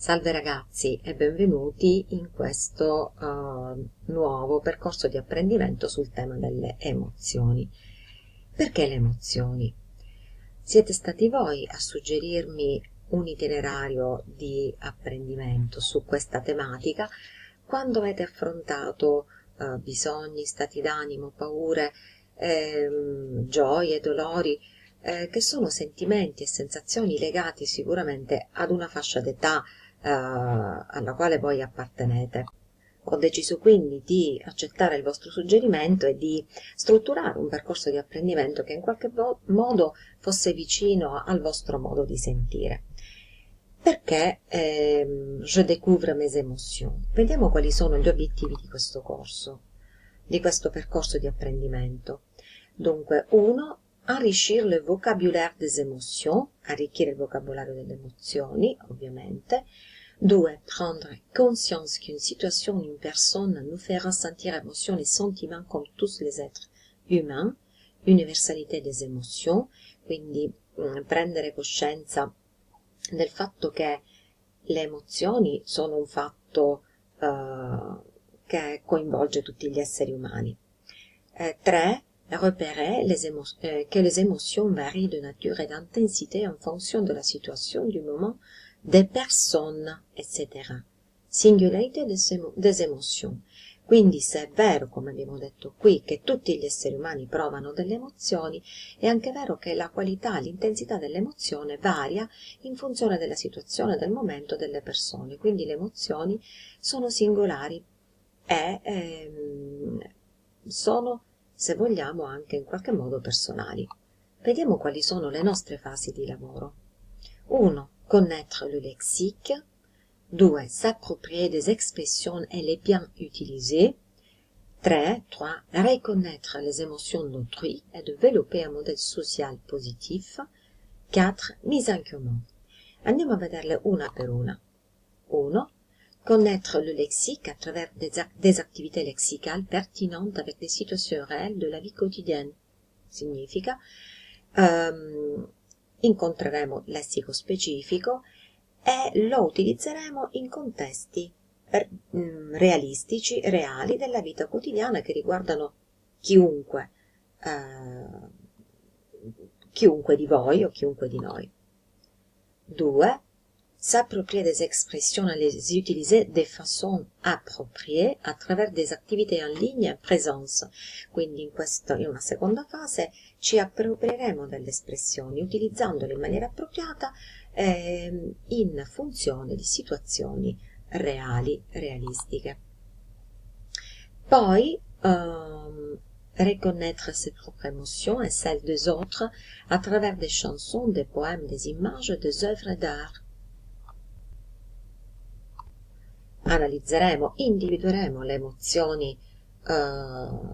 Salve ragazzi e benvenuti in questo nuovo percorso di apprendimento sul tema delle emozioni. Perché le emozioni? Siete stati voi a suggerirmi un itinerario di apprendimento su questa tematica quando avete affrontato bisogni, stati d'animo, paure, gioie, dolori, che sono sentimenti e sensazioni legati sicuramente ad una fascia d'età alla quale voi appartenete. Ho deciso quindi di accettare il vostro suggerimento e di strutturare un percorso di apprendimento che in qualche modo fosse vicino al vostro modo di sentire. Perché je découvre mes émotions? Vediamo quali sono gli obiettivi di questo corso, di questo percorso di apprendimento. Dunque, 1. Enrichir le vocabulaire des émotions, arricchire il vocabolario delle emozioni, ovviamente. 2. Prendre conscience qu'une situation ou une personne nous fait ressentir émotions et sentiments comme tous les êtres humains, universalité des émotions, quindi prendere coscienza del fatto che le emozioni sono un fatto che coinvolge tutti gli esseri umani. 3. Repérer que les émotions varient de nature et d'intensité en fonction de la situation, du moment, des personnes, etc. Singularité des émotions. Quindi se è vero, come abbiamo detto qui, che tutti gli esseri umani provano delle emozioni, è anche vero che la qualità, l'intensità dell'emozione varia in funzione della situazione, del momento, delle persone. Quindi le emozioni sono singolari e sono, se vogliamo, anche in qualche modo personali. Vediamo quali sono le nostre fasi di lavoro. 1. Connaître le lexique. 2. S'approprier des expressions et les bien utiliser. 3. Reconnaître les émotions d'autrui et développer un modèle social positif. 4. Mise en commun. Andiamo a vederle una per una. 1. Connaître le lexique à travers des activités lexicales pertinentes avec des situations réelles de la vie quotidienne. Significa incontreremo lessico specifico e lo utilizzeremo in contesti realistici, reali della vita quotidiana che riguardano chiunque, chiunque di voi o chiunque di noi. 2. S'approprier des expressions et les utiliser de façon appropriée à travers des activités en ligne en présence. Quindi in una seconda fase ci approprieremo delle espressioni utilizzandole in maniera appropriata in funzione di situazioni reali, realistiche. Poi reconnaître ses propres émotions et celles des autres à travers des chansons, des poèmes, des images, des œuvres d'art. Analizzeremo, individueremo le emozioni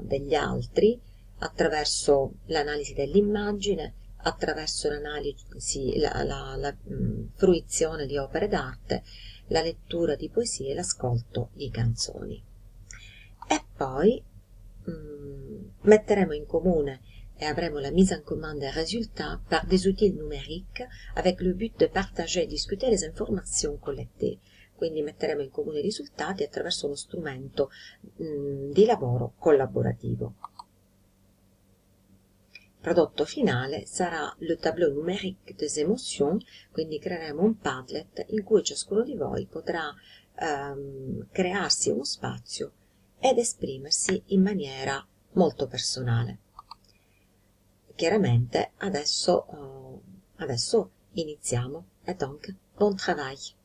degli altri attraverso l'analisi dell'immagine, attraverso l'analisi, la fruizione di opere d'arte, la lettura di poesie e l'ascolto di canzoni. E poi metteremo in comune et avremo la mise en commun des résultats par des outils numériques avec le but de partager et discuter les informations collectées. Quindi metteremo in comune i risultati attraverso uno strumento di lavoro collaborativo. Il prodotto finale sarà le tableau numérique des émotions, quindi creeremo un Padlet in cui ciascuno di voi potrà crearsi uno spazio ed esprimersi in maniera molto personale. Chiaramente adesso iniziamo, et donc bon travail!